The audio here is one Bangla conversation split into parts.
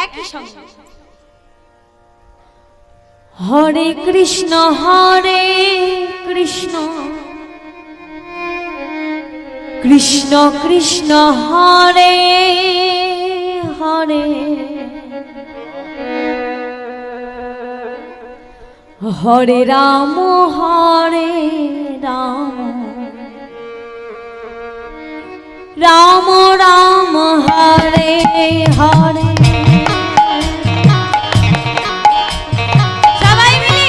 একই সঙ্গে হরে কৃষ্ণ কৃষ্ণ কৃষ্ণ হরে হরে হরে রাম রাম রাম হরে হরে। সবাই মিলে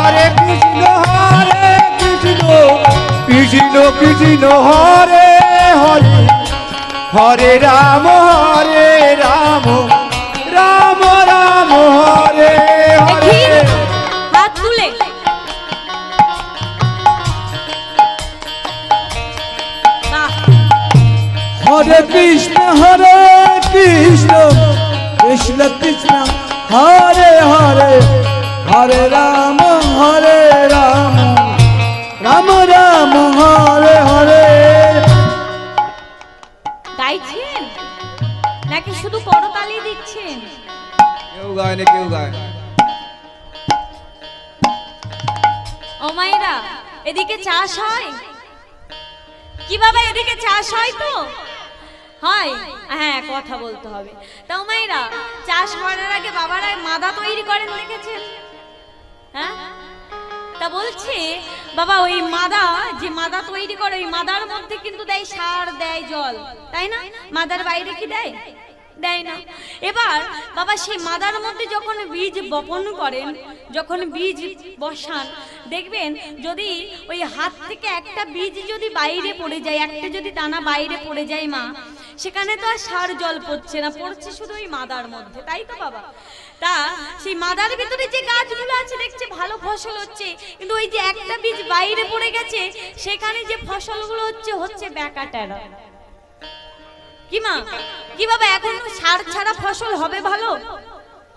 হরে কৃষ্ণ কৃষ্ণ কৃষ্ণ হরে হরে হরে রাম রাম রাম হরে হরে। হাত তুলে হরে কৃষ্ণ কৃষ্ণ কৃষ্ণ হরে হরে হরে রাম রাম রাম হরে হরে। গাইছেন নাকি শুধু করতালি দিচ্ছেন? কেউ গায় না, কেউ গায়। ও মায়েরা, এদিকে চাষ হয় কি বাবা? এদিকে চাষ হয় তো? হয়, হ্যাঁ, কথা বলতে হবে। তা ও মায়েরা, চাষ করার আগে বাবারা মাদা তৈরি করেন দেখেছেন? হ্যাঁ, তা বলছে বাবা ওই মাদা, যে মাদা তৈরি করে ওই মাদার মধ্যে কিন্তু দেয় সার, দেয় জল, তাই না? মাদার বাইরে কি দেয়? দেয় না। এবার বাবা সেই মাদার মধ্যে যখন বীজ বপন করেন, যখন বীজ বসান, দেখবেন যদি ওই হাত থেকে একটা বীজ যদি বাইরে পড়ে যায়, একটা যদি দানা বাইরে পড়ে যায় মা, সেখানে তো আর সার জল পড়ছে না, পড়ছে শুধু ওই মাদার মধ্যে, তাই তো বাবা? তা সেই মাদার ভিতরে যে গাছগুলো আছে দেখছে ভালো ফসল হচ্ছে, কিন্তু ওই যে একটা বীজ বাইরে পড়ে গেছে, সেখানে যে ফসলগুলো হচ্ছে বেকাটারা। কি মা, কি বাবা, এখন সার ছাড়া ফসল হবে? ভালো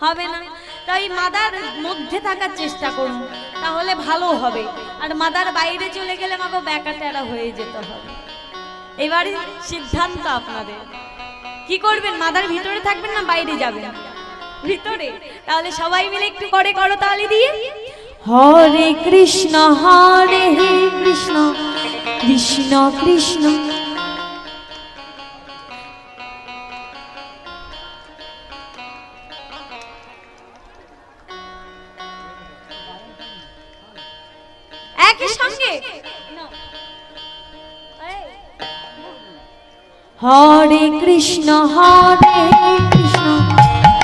হবে না। তাই মাদার মধ্যে থাকার চেষ্টা করুন, তাহলে ভালো হবে। আর মাদার বাইরে চলে গেলে মাগো বেকাটারা হয়ে যেতে হবে। এবারে সিদ্ধান্ত আপনাদের, কি করবেন? মাদার ভিতরে থাকবেন না বাইরে যাবেন? ভিতরে। তাহলে সবাই মিলে একটু করে করতালি দিয়ে হরে কৃষ্ণ কৃষ্ণ কৃষ্ণ একই সঙ্গে হরে কৃষ্ণ কৃষ্ণ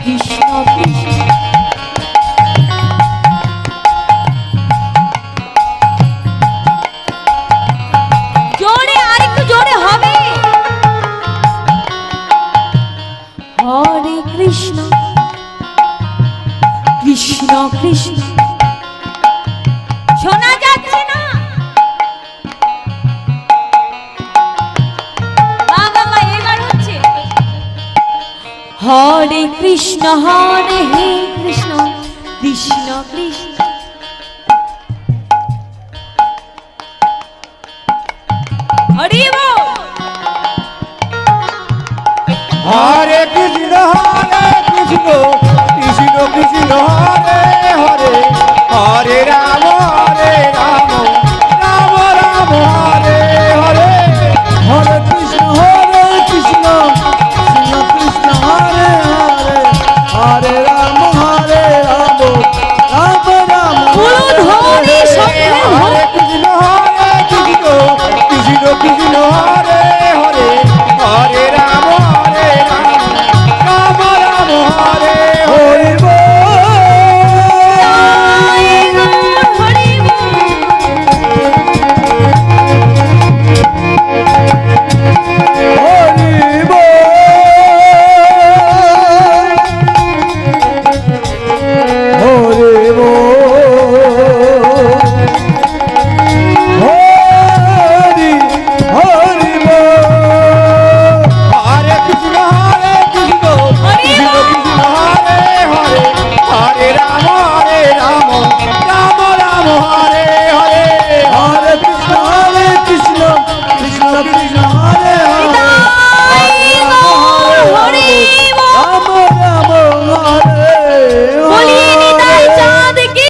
কৃষ্ণ কৃষ্ণ। জোরে, আর একটু জোরে হবে। হরে কৃষ্ণ কৃষ্ণ কৃষ্ণ। শোনা যাচ্ছে না? এবার হচ্ছে হরে কৃষ্ণ কৃষ্ণ কৃষ্ণ কৃষ্ণ। হরি বল। হরে কৃষ্ণ কৃষ্ণ কৃষ্ণ কৃষ্ণ হরে হরে হরে রাম